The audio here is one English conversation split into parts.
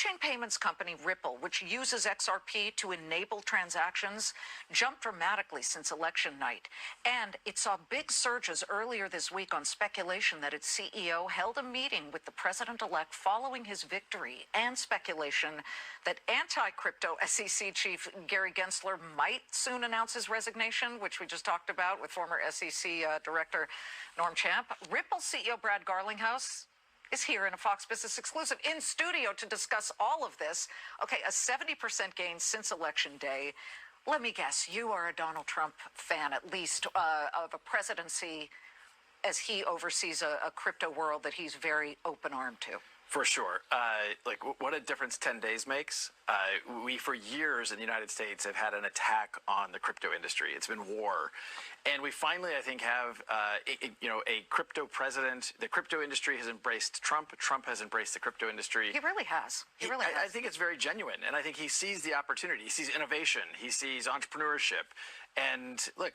Blockchain payments company Ripple, which uses XRP to enable transactions, jumped dramatically since election night. And it saw big surges earlier this week on speculation that its CEO held a meeting with the president-elect following his victory, and speculation that anti-crypto SEC chief Gary Gensler might soon announce his resignation, which we just talked about with former SEC Director Norm Champ. Ripple CEO Brad Garlinghouse is here in a Fox Business exclusive in studio to discuss all of this. Okay, a 70% gain since Election Day. Let me guess, you are a Donald Trump fan, at least, of a presidency as he oversees a crypto world that he's very open-armed to. For sure. What a difference 10 days makes. We, for years in the United States, have had an attack on the crypto industry. It's been war. And we finally, I think, have a crypto president. The crypto industry has embraced Trump. Trump has embraced the crypto industry. He really has. I think it's very genuine. And I think he sees the opportunity. He sees innovation. He sees entrepreneurship. And look,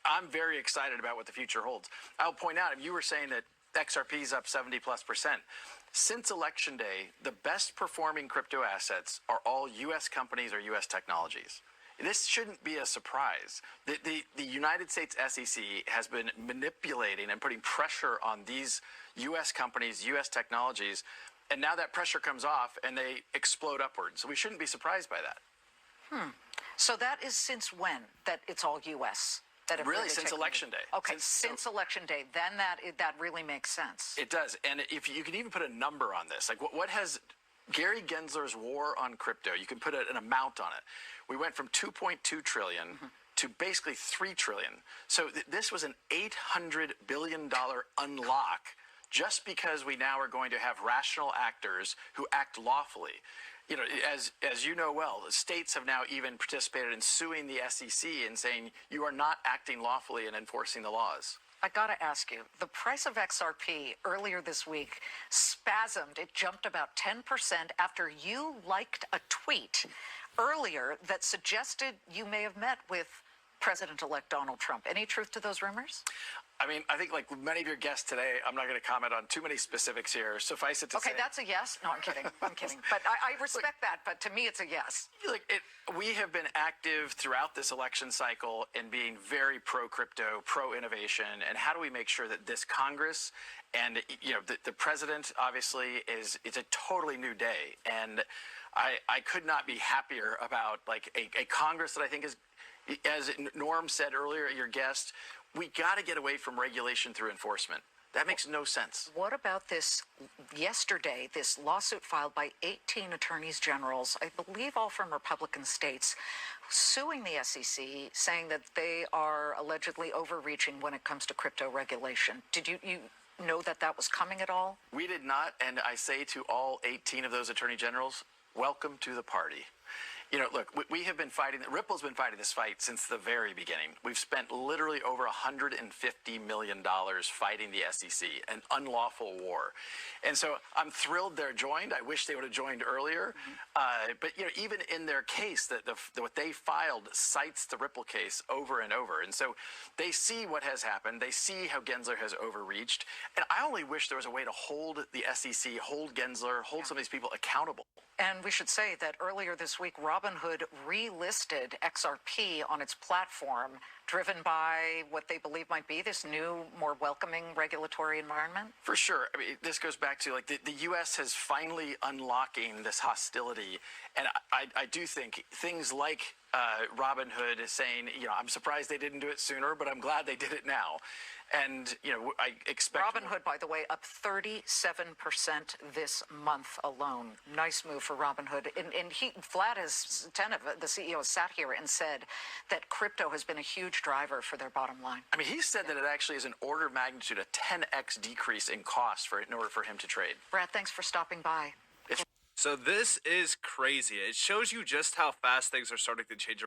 I'm very excited about what the future holds. I'll point out, if you were saying that XRP is up 70+%. Since Election Day, the best performing crypto assets are all U.S. companies or U.S. technologies. This shouldn't be a surprise. The United States SEC has been manipulating and putting pressure on these U.S. companies, U.S. technologies, and now that pressure comes off and they explode upwards. So we shouldn't be surprised by that. So that is since when that it's all U.S.? Really, since Election Day. Okay, since Election Day, then that really makes sense. It does. And if you can even put a number on this, like what has Gary Gensler's war on crypto, you can put an amount on it. We went from 2.2 trillion to basically 3 trillion. So this was an $800 billion unlock just because we now are going to have rational actors who act lawfully. You know, as you know well, the states have now even participated in suing the SEC and saying you are not acting lawfully and enforcing the laws. I got to ask you, the price of XRP earlier this week spasmed. It jumped about 10% after you liked a tweet earlier that suggested you may have met with President-elect Donald Trump. Any truth to those rumors? I mean, I think like many of your guests today, I'm not going to comment on too many specifics here. Suffice it to say. Okay, that's a yes. No, I'm kidding. I'm kidding. But I respect that. But to me, it's a yes. We have been active throughout this election cycle in being very pro-crypto, pro-innovation. And how do we make sure that this Congress and, the president, obviously, it's a totally new day. And I could not be happier about a Congress that I think is, as Norm said earlier, your guest, we got to get away from regulation through enforcement. That makes no sense. What about this yesterday, this lawsuit filed by 18 attorneys generals, I believe all from Republican states, suing the SEC, saying that they are allegedly overreaching when it comes to crypto regulation? Did you know that was coming at all? We did not, and I say to all 18 of those attorney generals, welcome to the party. Look, we have been fighting, Ripple's been fighting this fight since the very beginning. We've spent literally over $150 million fighting the SEC, an unlawful war. And so I'm thrilled they're joined. I wish they would have joined earlier. But, even in their case, what they filed cites the Ripple case over and over. And so they see what has happened. They see how Gensler has overreached. And I only wish there was a way to hold the SEC, hold Gensler, hold some of these people accountable. And we should say that earlier this week, Robinhood relisted XRP on its platform, driven by what they believe might be this new, more welcoming regulatory environment? For sure. I mean, this goes back to the U.S. has finally unlocking this hostility. And I do think things like Robinhood saying, I'm surprised they didn't do it sooner, but I'm glad they did it now. And, I expect... Robinhood, by the way, up 37% this month alone. Nice move for Robinhood. And Vlad the CEO, has sat here and said that crypto has been a huge driver for their bottom line. I mean, he said that it actually is an order of magnitude, a 10x decrease in cost in order for him to trade. Brad, thanks for stopping by. So this is crazy. It shows you just how fast things are starting to change.